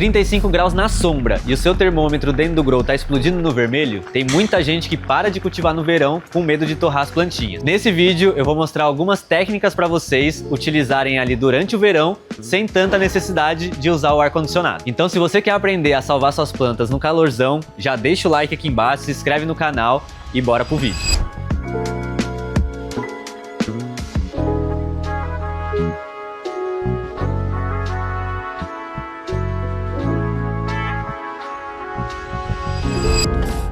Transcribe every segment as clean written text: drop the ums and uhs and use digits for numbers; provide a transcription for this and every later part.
35 graus na sombra e o seu termômetro dentro do grow tá explodindo no vermelho, tem muita gente que para de cultivar no verão com medo de torrar as plantinhas. Nesse vídeo eu vou mostrar algumas técnicas para vocês utilizarem ali durante o verão sem tanta necessidade de usar o ar-condicionado. Então se você quer aprender a salvar suas plantas no calorzão, já deixa o like aqui embaixo, se inscreve no canal e bora pro vídeo.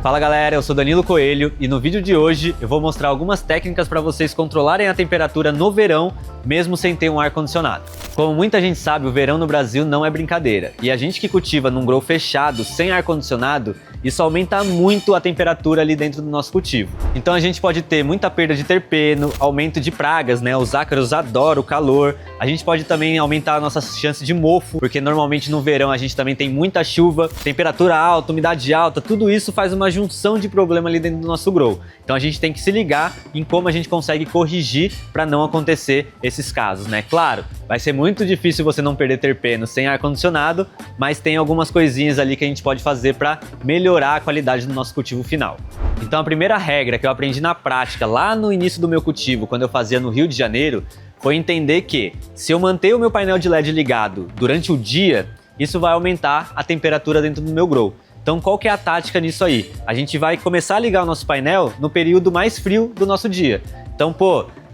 Fala galera, eu sou Danilo Coelho e no vídeo de hoje eu vou mostrar algumas técnicas para vocês controlarem a temperatura no verão, mesmo sem ter um ar-condicionado. Como muita gente sabe, o verão no Brasil não é brincadeira e a gente que cultiva num grow fechado, sem ar-condicionado, isso aumenta muito a temperatura ali dentro do nosso cultivo. Então a gente pode ter muita perda de terpeno, aumento de pragas, né? Os ácaros adoram o calor. A gente pode também aumentar a nossa chance de mofo, porque normalmente no verão a gente também tem muita chuva, temperatura alta, umidade alta, tudo isso faz uma junção de problema ali dentro do nosso grow. Então a gente tem que se ligar em como a gente consegue corrigir para não acontecer esses casos, né? Claro, vai ser muito difícil você não perder terpeno sem ar-condicionado, mas tem algumas coisinhas ali que a gente pode fazer para melhorar a qualidade do nosso cultivo final. Então a primeira regra que eu aprendi na prática lá no início do meu cultivo, quando eu fazia no Rio de Janeiro, foi entender que se eu manter o meu painel de LED ligado durante o dia, isso vai aumentar a temperatura dentro do meu grow. Então qual que é a tática nisso aí? A gente vai começar a ligar o nosso painel no período mais frio do nosso dia. Então,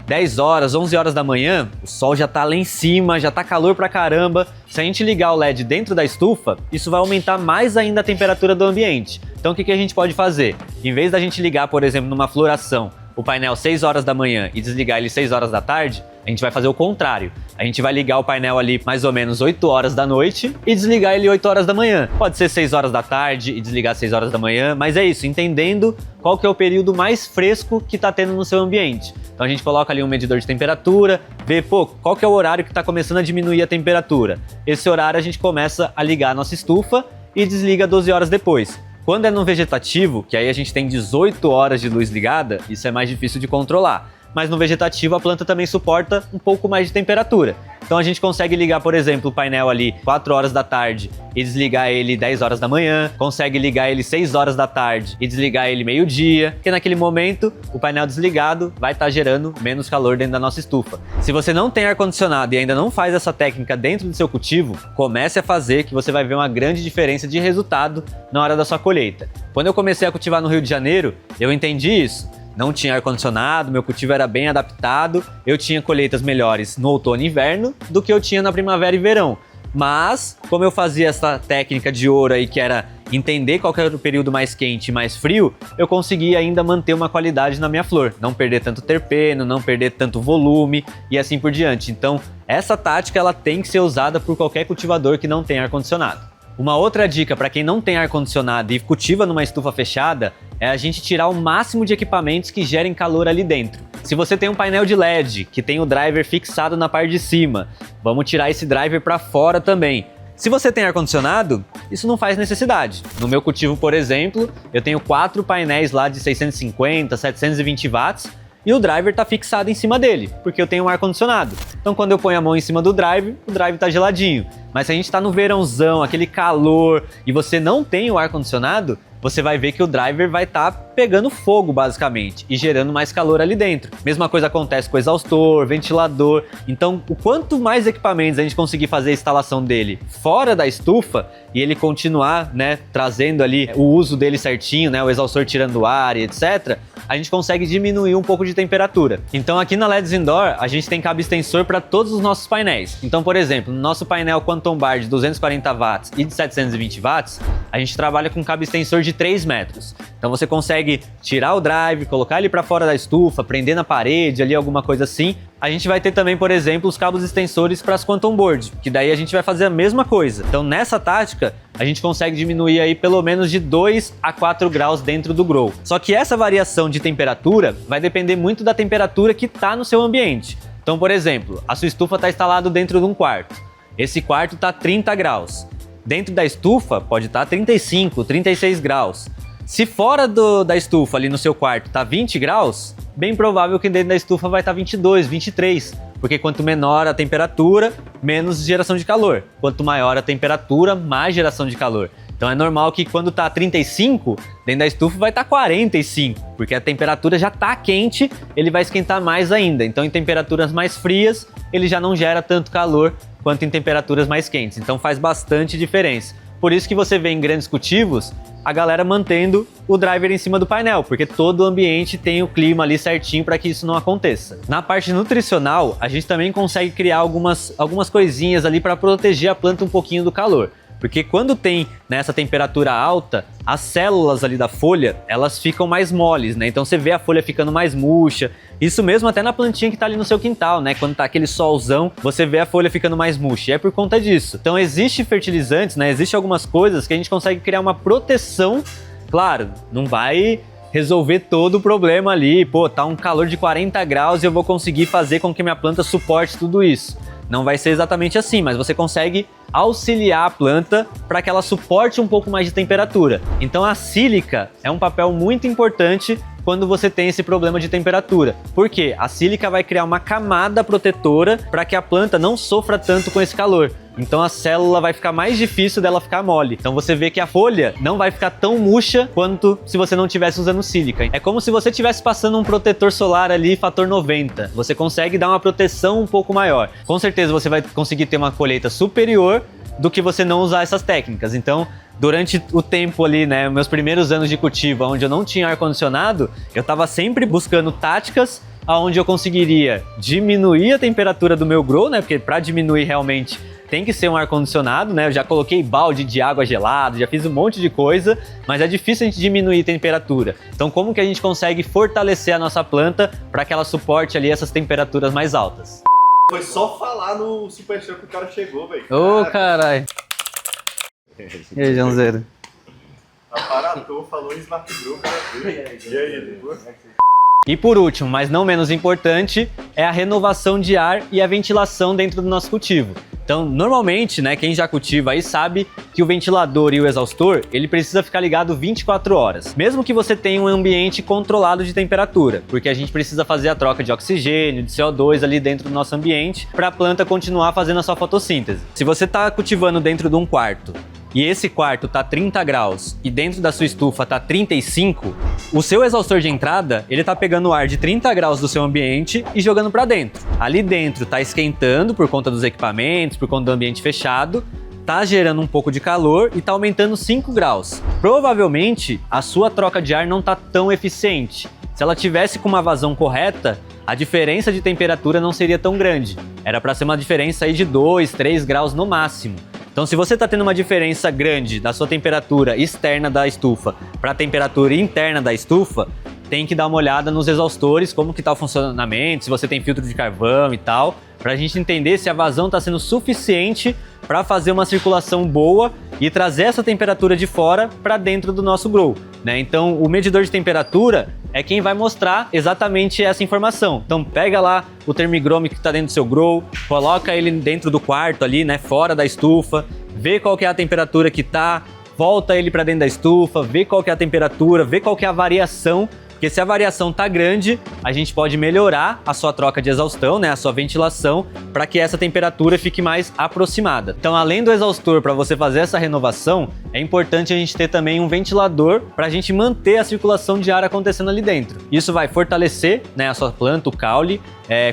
10 horas, 11 horas da manhã, o sol já tá lá em cima, já tá calor pra caramba. Se a gente ligar o LED dentro da estufa, isso vai aumentar mais ainda a temperatura do ambiente. Então o que a gente pode fazer? Em vez da gente ligar, por exemplo, numa floração, o painel 6 horas da manhã e desligar ele 6 horas da tarde, a gente vai fazer o contrário. A gente vai ligar o painel ali mais ou menos 8 horas da noite e desligar ele 8 horas da manhã. Pode ser 6 horas da tarde e desligar 6 horas da manhã, mas é isso, entendendo qual que é o período mais fresco que tá tendo no seu ambiente. Então a gente coloca ali um medidor de temperatura, vê, qual que é o horário que tá começando a diminuir a temperatura. Esse horário a gente começa a ligar a nossa estufa e desliga 12 horas depois. Quando é no vegetativo, que aí a gente tem 18 horas de luz ligada, isso é mais difícil de controlar. Mas no vegetativo a planta também suporta um pouco mais de temperatura. Então a gente consegue ligar, por exemplo, o painel ali 4 horas da tarde e desligar ele 10 horas da manhã, consegue ligar ele 6 horas da tarde e desligar ele meio-dia, porque naquele momento o painel desligado vai estar gerando menos calor dentro da nossa estufa. Se você não tem ar-condicionado e ainda não faz essa técnica dentro do seu cultivo, comece a fazer que você vai ver uma grande diferença de resultado na hora da sua colheita. Quando eu comecei a cultivar no Rio de Janeiro, eu entendi isso. Não tinha ar-condicionado, meu cultivo era bem adaptado, eu tinha colheitas melhores no outono e inverno do que eu tinha na primavera e verão. Mas, como eu fazia essa técnica de ouro aí, que era entender qual que era o período mais quente e mais frio, eu conseguia ainda manter uma qualidade na minha flor. Não perder tanto terpeno, não perder tanto volume e assim por diante. Então, essa tática ela tem que ser usada por qualquer cultivador que não tem ar-condicionado. Uma outra dica para quem não tem ar-condicionado e cultiva numa estufa fechada é a gente tirar o máximo de equipamentos que gerem calor ali dentro. Se você tem um painel de LED que tem o driver fixado na parte de cima, vamos tirar esse driver para fora também. Se você tem ar-condicionado, isso não faz necessidade. No meu cultivo, por exemplo, eu tenho 4 painéis lá de 650, 720 watts e o driver está fixado em cima dele, porque eu tenho um ar-condicionado. Então quando eu ponho a mão em cima do driver, o driver está geladinho. Mas se a gente está no verãozão, aquele calor, e você não tem o ar-condicionado, você vai ver que o driver vai estar pegando fogo basicamente e gerando mais calor ali dentro. Mesma coisa acontece com o exaustor, ventilador. Então, o quanto mais equipamentos a gente conseguir fazer a instalação dele fora da estufa e ele continuar, né, trazendo ali o uso dele certinho, né, o exaustor tirando ar e etc., a gente consegue diminuir um pouco de temperatura. Então aqui na LEDs Indoor a gente tem cabo extensor para todos os nossos painéis. Então, por exemplo, no nosso painel Quantum Bar de 240 watts e de 720 watts, a gente trabalha com cabo extensor de 3 metros. Então você consegue tirar o drive, colocar ele para fora da estufa, prender na parede ali, alguma coisa assim. A gente vai ter também, por exemplo, os cabos extensores para as Quantum Board, que daí a gente vai fazer a mesma coisa. Então nessa tática, a gente consegue diminuir aí pelo menos de 2 a 4 graus dentro do grow. Só que essa variação de temperatura vai depender muito da temperatura que está no seu ambiente. Então, por exemplo, a sua estufa está instalada dentro de um quarto. Esse quarto está 30 graus. Dentro da estufa pode estar 35, 36 graus. Se fora da estufa ali no seu quarto está 20 graus, bem provável que dentro da estufa vai estar 22, 23, Porque quanto menor a temperatura, menos geração de calor. Quanto maior a temperatura, mais geração de calor. Então é normal que quando tá 35, dentro da estufa vai estar 45, porque a temperatura já tá quente, ele vai esquentar mais ainda. Então em temperaturas mais frias, ele já não gera tanto calor quanto em temperaturas mais quentes. Então faz bastante diferença. Por isso que você vê em grandes cultivos a galera mantendo o driver em cima do painel, porque todo o ambiente tem o clima ali certinho para que isso não aconteça. Na parte nutricional, a gente também consegue criar algumas coisinhas ali para proteger a planta um pouquinho do calor. Porque quando tem nessa temperatura alta, as células ali da folha, elas ficam mais moles, né? Então você vê a folha ficando mais murcha. Isso mesmo até na plantinha que tá ali no seu quintal, né? Quando tá aquele solzão, você vê a folha ficando mais murcha. E é por conta disso. Então existe fertilizantes, né? Existe algumas coisas que a gente consegue criar uma proteção. Claro, não vai resolver todo o problema ali. Pô, tá um calor de 40 graus e eu vou conseguir fazer com que minha planta suporte tudo isso. Não vai ser exatamente assim, mas você consegue auxiliar a planta para que ela suporte um pouco mais de temperatura. Então a sílica é um papel muito importante quando você tem esse problema de temperatura. Por quê? A sílica vai criar uma camada protetora para que a planta não sofra tanto com esse calor. Então a célula vai ficar mais difícil dela ficar mole. Então você vê que a folha não vai ficar tão murcha quanto se você não estivesse usando sílica. É como se você estivesse passando um protetor solar ali, fator 90. Você consegue dar uma proteção um pouco maior. Com certeza você vai conseguir ter uma colheita superior do que você não usar essas técnicas. Então, durante o tempo ali, né, meus primeiros anos de cultivo, onde eu não tinha ar-condicionado, eu estava sempre buscando táticas onde eu conseguiria diminuir a temperatura do meu grow, né, porque para diminuir realmente tem que ser um ar-condicionado, né? Eu já coloquei balde de água gelada, já fiz um monte de coisa, mas é difícil a gente diminuir a temperatura. Então como que a gente consegue fortalecer a nossa planta para que ela suporte ali essas temperaturas mais altas? Foi só falar no Super Show que o cara chegou, velho. Ô, caralho. E aí, Joãozeiro? Aparatou, falou em Smart Group, né? E aí, E por último, mas não menos importante, é a renovação de ar e a ventilação dentro do nosso cultivo. Então, normalmente, né, quem já cultiva aí sabe que o ventilador e o exaustor, ele precisa ficar ligado 24 horas. Mesmo que você tenha um ambiente controlado de temperatura, porque a gente precisa fazer a troca de oxigênio, de CO2 ali dentro do nosso ambiente, para a planta continuar fazendo a sua fotossíntese. Se você está cultivando dentro de um quarto, e esse quarto tá 30 graus e dentro da sua estufa tá 35, o seu exaustor de entrada, ele tá pegando o ar de 30 graus do seu ambiente e jogando para dentro. Ali dentro tá esquentando por conta dos equipamentos, por conta do ambiente fechado, tá gerando um pouco de calor e tá aumentando 5 graus. Provavelmente, a sua troca de ar não tá tão eficiente. Se ela tivesse com uma vazão correta, a diferença de temperatura não seria tão grande. Era para ser uma diferença aí de 2, 3 graus no máximo. Então, se você está tendo uma diferença grande da sua temperatura externa da estufa para a temperatura interna da estufa, tem que dar uma olhada nos exaustores, como que está o funcionamento, se você tem filtro de carvão e tal, para a gente entender se a vazão está sendo suficiente para fazer uma circulação boa e trazer essa temperatura de fora para dentro do nosso grow, né? Então, o medidor de temperatura é quem vai mostrar exatamente essa informação. Então, pega lá o termigrome que está dentro do seu grow, coloca ele dentro do quarto ali, né, fora da estufa, vê qual que é a temperatura que tá, volta ele para dentro da estufa, vê qual que é a temperatura, vê qual que é a variação. Porque se a variação tá grande, a gente pode melhorar a sua troca de exaustão, né, a sua ventilação, para que essa temperatura fique mais aproximada. Então, além do exaustor para você fazer essa renovação, é importante a gente ter também um ventilador para a gente manter a circulação de ar acontecendo ali dentro. Isso vai fortalecer, né, a sua planta, o caule.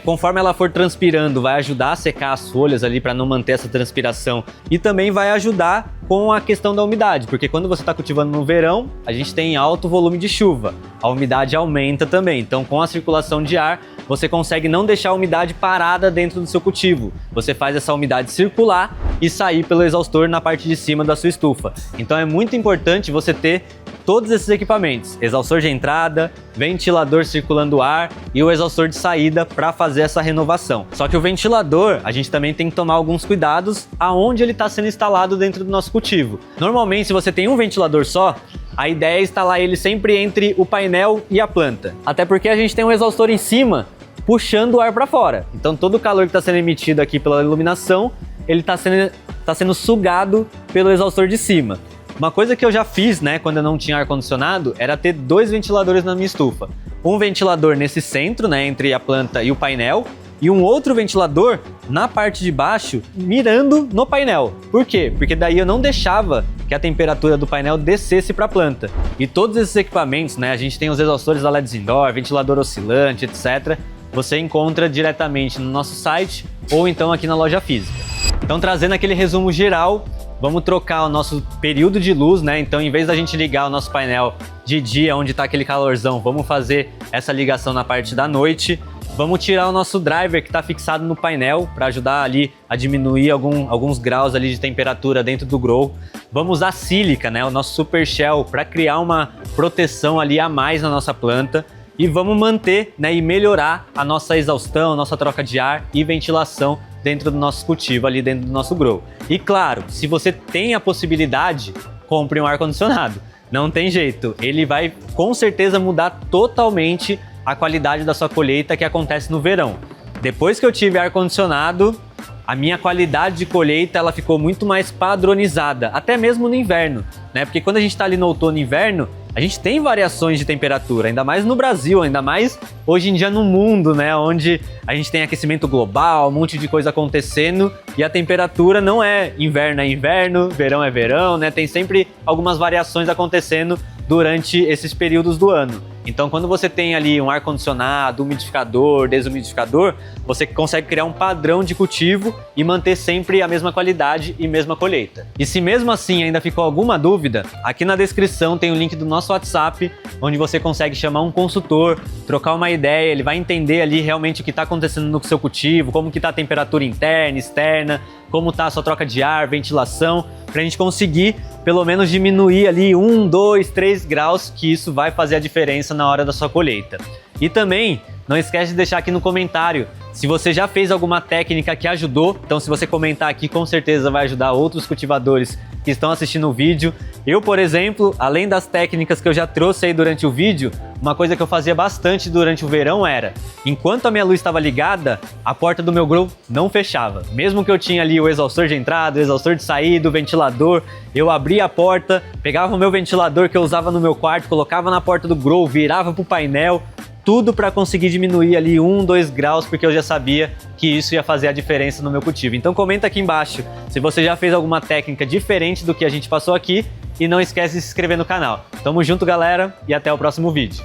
Conforme ela for transpirando, vai ajudar a secar as folhas ali para não manter essa transpiração e também vai ajudar com a questão da umidade, porque quando você está cultivando no verão, a gente tem alto volume de chuva, a umidade aumenta também, então com a circulação de ar, você consegue não deixar a umidade parada dentro do seu cultivo, você faz essa umidade circular e sair pelo exaustor na parte de cima da sua estufa. Então é muito importante você ter todos esses equipamentos, exaustor de entrada, ventilador circulando ar e o exaustor de saída para fazer essa renovação. Só que o ventilador, a gente também tem que tomar alguns cuidados aonde ele está sendo instalado dentro do nosso cultivo. Normalmente, se você tem um ventilador só, a ideia é instalar ele sempre entre o painel e a planta. Até porque a gente tem um exaustor em cima puxando o ar para fora. Então todo o calor que está sendo emitido aqui pela iluminação, ele está sendo sugado pelo exaustor de cima. Uma coisa que eu já fiz, né, quando eu não tinha ar-condicionado, era ter 2 ventiladores na minha estufa. Um ventilador nesse centro, né, entre a planta e o painel, e um outro ventilador na parte de baixo mirando no painel. Por quê? Porque daí eu não deixava que a temperatura do painel descesse para a planta. E todos esses equipamentos, né, a gente tem os exaustores da LEDs Indoor, ventilador oscilante, etc. Você encontra diretamente no nosso site ou então aqui na loja física. Então, trazendo aquele resumo geral, vamos trocar o nosso período de luz, né? Então, em vez da gente ligar o nosso painel de dia, onde está aquele calorzão, vamos fazer essa ligação na parte da noite. Vamos tirar o nosso driver que está fixado no painel para ajudar ali a diminuir alguns graus ali de temperatura dentro do grow. Vamos usar sílica, né? O nosso super shell para criar uma proteção ali a mais na nossa planta. E vamos manter, né, e melhorar a nossa exaustão, nossa troca de ar e ventilação dentro do nosso cultivo, ali dentro do nosso grow. E claro, se você tem a possibilidade, compre um ar-condicionado. Não tem jeito, ele vai com certeza mudar totalmente a qualidade da sua colheita que acontece no verão. Depois que eu tive ar-condicionado, a minha qualidade de colheita ela ficou muito mais padronizada, até mesmo no inverno, né? Porque quando a gente está ali no outono e inverno, a gente tem variações de temperatura, ainda mais no Brasil, ainda mais hoje em dia no mundo, né? Onde a gente tem aquecimento global, um monte de coisa acontecendo e a temperatura não é inverno, verão é verão, né? Tem sempre algumas variações acontecendo durante esses períodos do ano. Então, quando você tem ali um ar-condicionado, umidificador, desumidificador, você consegue criar um padrão de cultivo e manter sempre a mesma qualidade e mesma colheita. E se mesmo assim ainda ficou alguma dúvida, aqui na descrição tem o link do nosso WhatsApp, onde você consegue chamar um consultor, trocar uma ideia, ele vai entender ali realmente o que está acontecendo no seu cultivo, como que está a temperatura interna, externa, como está a sua troca de ar, ventilação, para a gente conseguir pelo menos diminuir ali 1, 2, 3 graus, que isso vai fazer a diferença na hora da sua colheita. E também, não esquece de deixar aqui no comentário se você já fez alguma técnica que ajudou. Então, se você comentar aqui, com certeza vai ajudar outros cultivadores que estão assistindo o vídeo. Eu, por exemplo, além das técnicas que eu já trouxe aí durante o vídeo, uma coisa que eu fazia bastante durante o verão era, enquanto a minha luz estava ligada, a porta do meu grow não fechava. Mesmo que eu tinha ali o exaustor de entrada, o exaustor de saída, o ventilador, eu abria a porta, pegava o meu ventilador que eu usava no meu quarto, colocava na porta do grow, virava pro painel, tudo para conseguir diminuir ali 1, 2 graus, porque eu já sabia que isso ia fazer a diferença no meu cultivo. Então comenta aqui embaixo se você já fez alguma técnica diferente do que a gente passou aqui e não esquece de se inscrever no canal. Tamo junto, galera, e até o próximo vídeo.